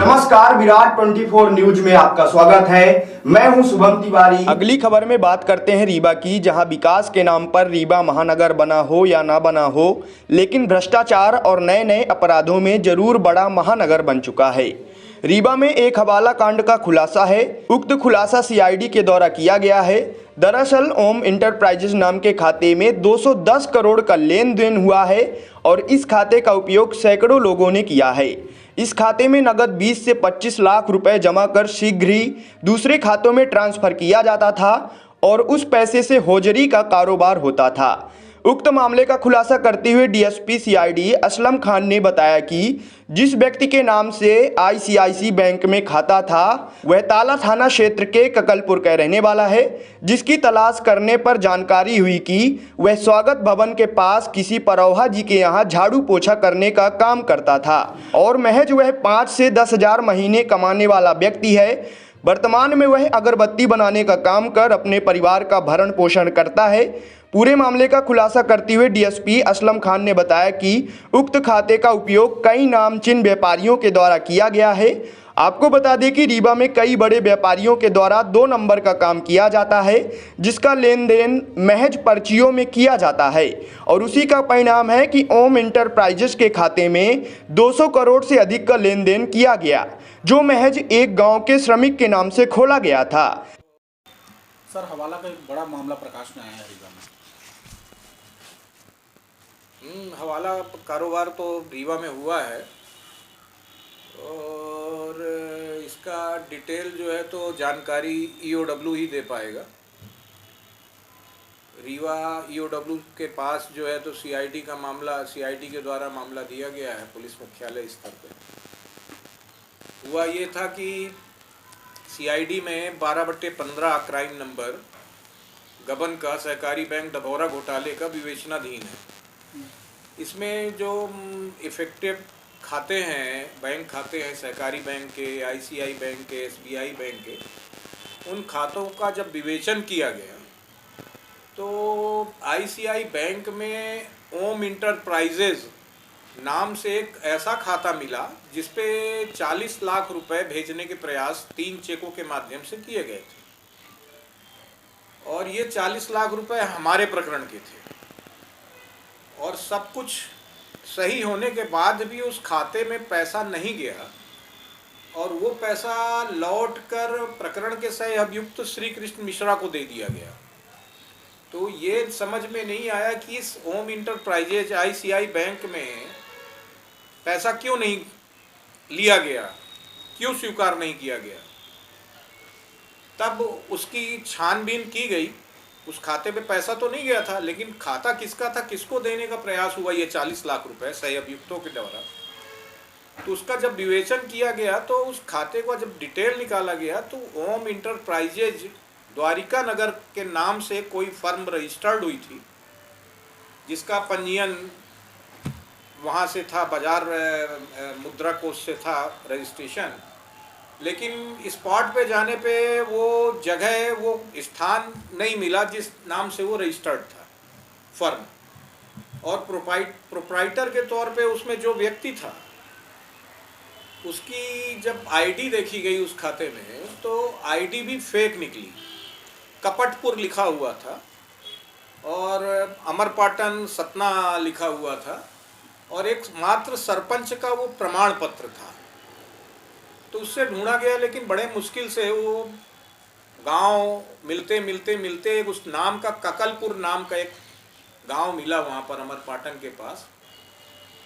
नमस्कार, विराट 24 न्यूज में आपका स्वागत है। मैं हूं शुभम तिवारी। अगली खबर में बात करते हैं रीवा की, जहां विकास के नाम पर रीवा महानगर बना हो या ना बना हो, लेकिन भ्रष्टाचार और नए नए अपराधों में जरूर बड़ा महानगर बन चुका है। रीवा में एक हवाला कांड का खुलासा है। उक्त खुलासा सीआईडी के द्वारा किया गया है। दरअसल ओम इंटरप्राइजेज नाम के खाते में 210 करोड़ का लेन देन हुआ है और इस खाते का उपयोग सैकड़ों लोगों ने किया है। इस खाते में नगद 20 से 25 लाख रुपए जमा कर शीघ्र ही दूसरे खातों में ट्रांसफर किया जाता था और उस पैसे से होजरी का कारोबार होता था। उक्त मामले का खुलासा करते हुए डीएसपी सीआईडी असलम खान ने बताया कि जिस व्यक्ति के नाम से आईसीआईसी बैंक में खाता था वह ताला थाना क्षेत्र के ककलपुर का रहने वाला है, जिसकी तलाश करने पर जानकारी हुई कि वह स्वागत भवन के पास किसी परौहा जी के यहाँ झाड़ू पोछा करने का काम करता था और महज वह 5 से 10 हजार महीने कमाने वाला व्यक्ति है। वर्तमान में वह अगरबत्ती बनाने का काम कर अपने परिवार का भरण पोषण करता है। पूरे मामले का खुलासा करते हुए डीएसपी असलम खान ने बताया कि उक्त खाते का उपयोग कई नामचीन व्यापारियों के द्वारा किया गया है। आपको बता दें कि रीवा में कई बड़े व्यापारियों के द्वारा 2 नंबर का काम किया जाता है, जिसका लेन देन महज पर्चियों में किया जाता है और उसी का परिणाम है कि ओम इंटरप्राइजेज के खाते में 200 करोड़ से अधिक का लेन देन किया गया, जो महज एक गांव के श्रमिक के नाम से खोला गया था। सर, हवाला का एक बड़ा मामला प्रकाश में आया है रीवा में। हवाला कारोबार तो रीवा में हुआ है और इसका डिटेल जो है तो जानकारी ईओडब्ल्यू ही दे पाएगा। रीवा ईओडब्ल्यू के पास जो है तो सीआईडी का मामला, सीआईडी के द्वारा मामला दिया गया है पुलिस मुख्यालय स्तर पे। हुआ ये था कि सीआईडी में 12/15 क्राइम नंबर गबन का सहकारी बैंक डभौरा घोटाले का विवेचनाधीन है। इसमें जो इफेक्टिव खाते हैं, बैंक खाते हैं सहकारी बैंक के, आईसीआई बैंक के, एसबीआई बैंक के, उन खातों का जब विवेचन किया गया तो आईसीआई बैंक में ओम इंटरप्राइजेज नाम से एक ऐसा खाता मिला जिस पे 40 लाख रुपए भेजने के प्रयास 3 चेकों के माध्यम से किए गए थे और ये 40 लाख रुपए हमारे प्रकरण के थे और सब कुछ सही होने के बाद भी उस खाते में पैसा नहीं गया और वो पैसा लौट कर प्रकरण के सह अभियुक्त श्री कृष्ण मिश्रा को दे दिया गया। तो ये समझ में नहीं आया कि इस ओम इंटरप्राइजेज आईसीआई बैंक में पैसा क्यों नहीं लिया गया, क्यों स्वीकार नहीं किया गया। तब उसकी छानबीन की गई। उस खाते पे पैसा तो नहीं गया था, लेकिन खाता किसका था, किसको देने का प्रयास हुआ ये 40 लाख रुपए सही अभियुक्तों के द्वारा। तो उसका जब विवेचन किया गया तो उस खाते का जब डिटेल निकाला गया तो ओम इंटरप्राइजेज द्वारिका नगर के नाम से कोई फर्म रजिस्टर्ड हुई थी, जिसका पंजीयन वहाँ से था, बाजार मुद्रा कोष से था रजिस्ट्रेशन, लेकिन स्पॉट पे जाने पे वो जगह, वो स्थान नहीं मिला जिस नाम से वो रजिस्टर्ड था फर्म। और प्रोप्राइटर के तौर पे उसमें जो व्यक्ति था उसकी जब आईडी देखी गई उस खाते में तो आईडी भी फेक निकली। कपटपुर लिखा हुआ था और अमरपाटन सतना लिखा हुआ था और एक मात्र सरपंच का वो प्रमाण पत्र था। तो उससे ढूंढा गया, लेकिन बड़े मुश्किल से वो गांव मिलते उस नाम का ककलपुर नाम का एक गांव मिला वहाँ पर अमरपाटन के पास।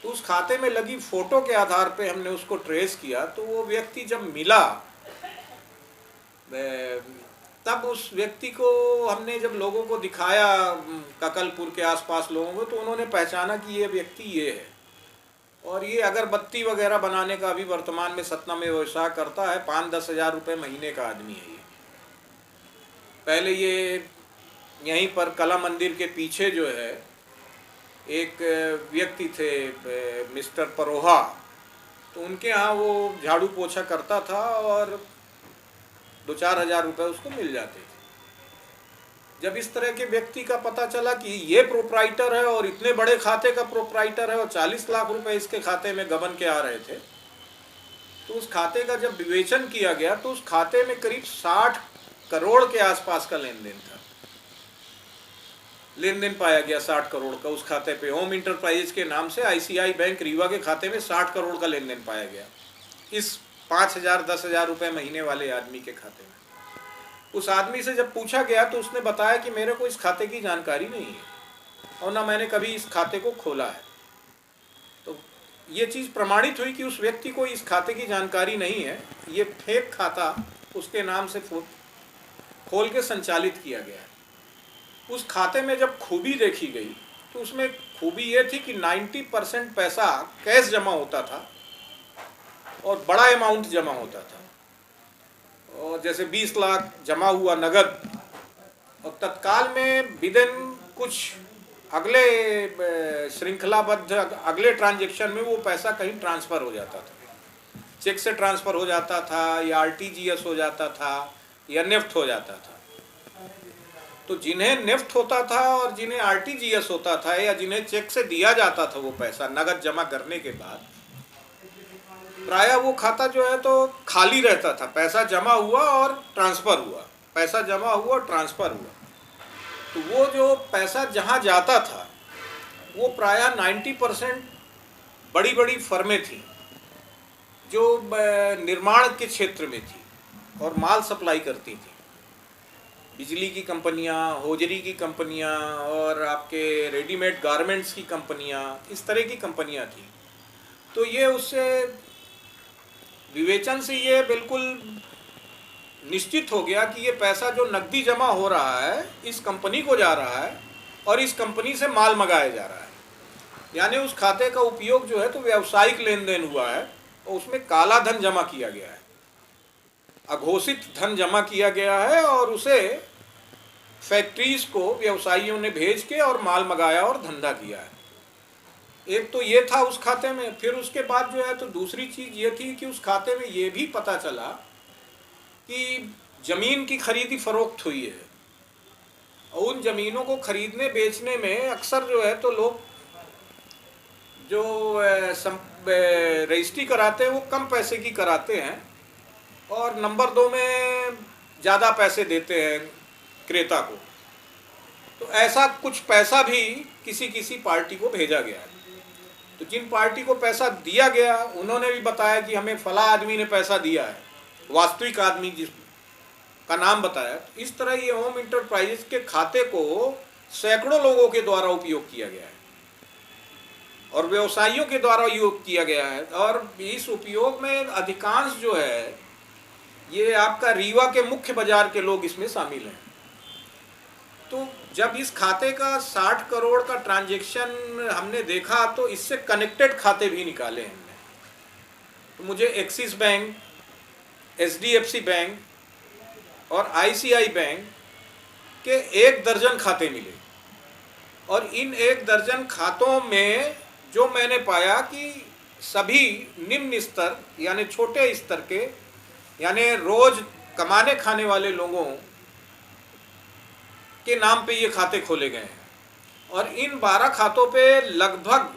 तो उस खाते में लगी फोटो के आधार पे हमने उसको ट्रेस किया। तो वो व्यक्ति जब मिला तब उस व्यक्ति को हमने जब लोगों को दिखाया, ककलपुर के आसपास लोगों को, तो उन्होंने पहचाना कि ये व्यक्ति ये है और ये अगरबत्ती वगैरह बनाने का अभी वर्तमान में सतना में व्यवसाय करता है। 5-10 हजार रुपये महीने का आदमी है ये। पहले ये यहीं पर कला मंदिर के पीछे जो है एक व्यक्ति थे मिस्टर परोहा, तो उनके यहाँ वो झाड़ू पोछा करता था और 2-4 हजार रुपये उसको मिल जाते थे। जब इस तरह के व्यक्ति का पता चला कि ये प्रोप्राइटर है और इतने बड़े खाते का प्रोप्राइटर है और 40 लाख रुपए इसके खाते में गबन के आ रहे थे, तो उस खाते का जब विवेचन किया गया तो उस खाते में करीब 60 करोड़ के आसपास का लेन देन था, लेन देन पाया गया 60 करोड़ का उस खाते पे। होम इंटरप्राइजेज के नाम से आईसीआई बैंक रीवा के खाते में 60 करोड़ का लेन देन पाया गया, इस 5,000 10,000 रुपये महीने वाले आदमी के खाते में। उस आदमी से जब पूछा गया तो उसने बताया कि मेरे को इस खाते की जानकारी नहीं है और ना मैंने कभी इस खाते को खोला है। तो ये चीज़ प्रमाणित हुई कि उस व्यक्ति को इस खाते की जानकारी नहीं है, ये फेक खाता उसके नाम से खोल के संचालित किया गया है। उस खाते में जब खूबी देखी गई तो उसमें खूबी ये थी कि 90% पैसा कैश जमा होता था और बड़ा अमाउंट जमा होता था, और जैसे 20 लाख जमा हुआ नगद, और तत्काल में विदिन कुछ अगले श्रृंखलाबद्ध अगले ट्रांजैक्शन में वो पैसा कहीं ट्रांसफ़र हो जाता था, चेक से ट्रांसफ़र हो जाता था या आरटीजीएस हो जाता था या नेफ्ट हो जाता था। तो जिन्हें नेफ्ट होता था और जिन्हें आरटीजीएस होता था या जिन्हें चेक से दिया जाता था वो पैसा नगद जमा करने के बाद, प्रायः वो खाता जो है तो खाली रहता था, पैसा जमा हुआ और ट्रांसफ़र हुआ, पैसा जमा हुआ और ट्रांसफ़र हुआ। तो वो जो पैसा जहाँ जाता था वो प्रायः 90% बड़ी बड़ी फर्में थी जो निर्माण के क्षेत्र में थी और माल सप्लाई करती थी, बिजली की कंपनियां, होजरी की कंपनियां और आपके रेडीमेड गारमेंट्स की कंपनियां, इस तरह की कंपनियां थी। तो ये उससे विवेचन से ये बिल्कुल निश्चित हो गया कि ये पैसा जो नकदी जमा हो रहा है इस कंपनी को जा रहा है और इस कंपनी से माल मंगाया जा रहा है, यानी उस खाते का उपयोग जो है तो व्यावसायिक लेन देन हुआ है और उसमें काला धन जमा किया गया है, अघोषित धन जमा किया गया है और उसे फैक्ट्रीज को व्यवसायियों ने भेज के और माल मंगाया और धंधा किया है। एक तो ये था उस खाते में। फिर उसके बाद जो है तो दूसरी चीज़ ये थी कि उस खाते में ये भी पता चला कि ज़मीन की खरीदी फरोख्त हुई है और उन ज़मीनों को खरीदने बेचने में अक्सर जो है तो लोग जो रजिस्ट्री कराते हैं वो कम पैसे की कराते हैं और नंबर 2 में ज़्यादा पैसे देते हैं क्रेता को। तो ऐसा कुछ पैसा भी किसी पार्टी को भेजा गया है। तो जिन पार्टी को पैसा दिया गया उन्होंने भी बताया कि हमें फला आदमी ने पैसा दिया है, वास्तविक आदमी जिस का नाम बताया। इस तरह ये होम इंटरप्राइजेज के खाते को सैकड़ों लोगों के द्वारा उपयोग किया गया है और व्यवसायियों के द्वारा उपयोग किया गया है, और इस उपयोग में अधिकांश जो है ये आपका रीवा के मुख्य बाजार के लोग इसमें शामिल हैं। तो जब इस खाते का 60 करोड़ का ट्रांजैक्शन हमने देखा तो इससे कनेक्टेड खाते भी निकाले हमने। तो मुझे एक्सिस बैंक, एचडीएफसी बैंक और आईसीआई बैंक के 1 दर्जन खाते मिले और इन 1 दर्जन खातों में जो मैंने पाया कि सभी निम्न स्तर यानी छोटे स्तर के यानी रोज कमाने खाने वाले लोगों के नाम पे ये खाते खोले गए हैं और इन 12 खातों पे लगभग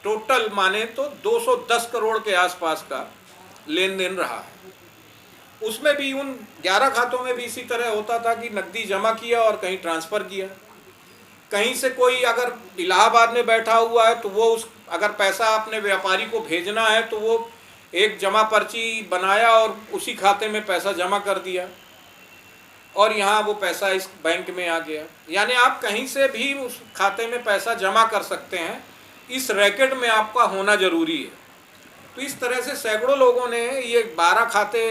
टोटल माने तो 210 करोड़ के आसपास का लेन देन रहा है। उसमें भी उन 11 खातों में भी इसी तरह होता था कि नकदी जमा किया और कहीं ट्रांसफ़र किया। कहीं से कोई अगर इलाहाबाद में बैठा हुआ है तो वो उस अगर पैसा अपने व्यापारी को भेजना है तो वो एक जमा पर्ची बनाया और उसी खाते में पैसा जमा कर दिया और यहाँ वो पैसा इस बैंक में आ गया। यानी आप कहीं से भी उस खाते में पैसा जमा कर सकते हैं, इस रैकेट में आपका होना ज़रूरी है। तो इस तरह से सैकड़ों लोगों ने ये 12 खाते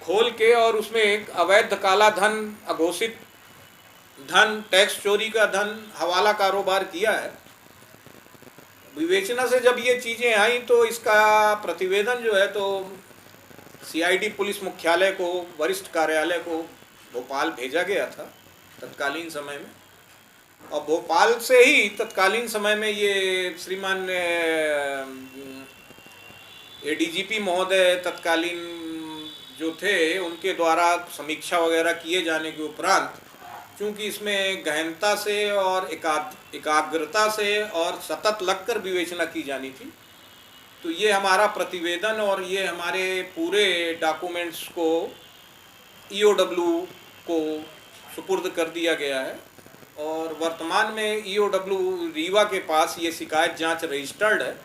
खोल के और उसमें एक अवैध काला धन, अघोषित धन, टैक्स चोरी का धन, हवाला कारोबार किया है। विवेचना से जब ये चीज़ें आई तो इसका प्रतिवेदन जो है तो सीआईडी पुलिस मुख्यालय को, वरिष्ठ कार्यालय को भोपाल भेजा गया था तत्कालीन समय में, और भोपाल से ही तत्कालीन समय में ये श्रीमान एडीजीपी महोदय तत्कालीन जो थे उनके द्वारा समीक्षा वगैरह किए जाने के उपरांत, चूँकि इसमें गहनता से और एकाग्रता से और सतत लगकर विवेचना की जानी थी, तो ये हमारा प्रतिवेदन और ये हमारे पूरे डॉक्यूमेंट्स को ईओडब्ल्यू को सुपुर्द कर दिया गया है और वर्तमान में ईओडब्ल्यू रीवा के पास ये शिकायत जांच रजिस्टर्ड है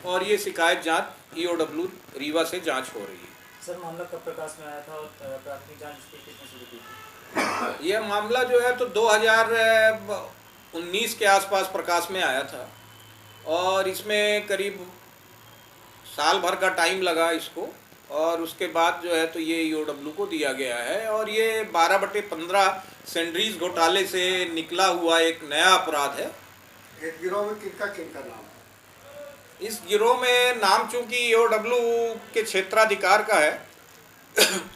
और ये शिकायत जांच ईओडब्ल्यू रीवा से जांच हो रही है। सर मामला कब प्रकाश में आया था और प्राथमिक जांच इसकी कितने शुरू की थी? ये मामला जो है तो 2019 के आसपास प्रकाश में आया था और इसमें करीब साल भर का टाइम लगा इसको और उसके बाद जो है तो ये ईओडब्ल्यू को दिया गया है और ये 12/15 सैंडरीज घोटाले से निकला हुआ एक नया अपराध है। इस गिरोह में किनका नाम है? इस गिरोह में नाम चूंकि ईओडब्ल्यू के क्षेत्राधिकार का है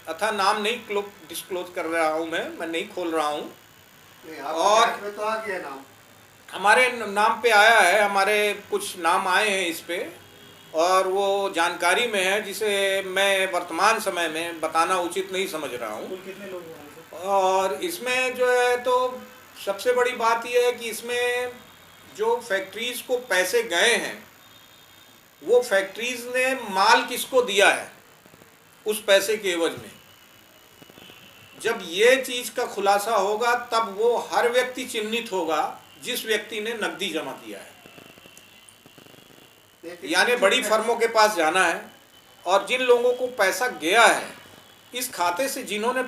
अथा नाम नहीं डिस्क्लोज कर रहा हूँ, मैं नहीं खोल रहा हूँ। और में तो आ गया नाम, हमारे नाम पे आया है, हमारे कुछ नाम आए हैं इस पे और वो जानकारी में है जिसे मैं वर्तमान समय में बताना उचित नहीं समझ रहा हूँ। कुल कितने लोग हैं सर? और इसमें जो है तो सबसे बड़ी बात यह है कि इसमें जो फैक्ट्रीज को पैसे गए हैं वो फैक्ट्रीज ने माल किसको दिया है उस पैसे के एवज में। जब ये चीज का खुलासा होगा तब वो हर व्यक्ति चिन्हित होगा जिस व्यक्ति ने नकदी जमा किया है। यानी बड़ी फर्मों के पास जाना है और जिन लोगों को पैसा गया है इस खाते से जिन्होंने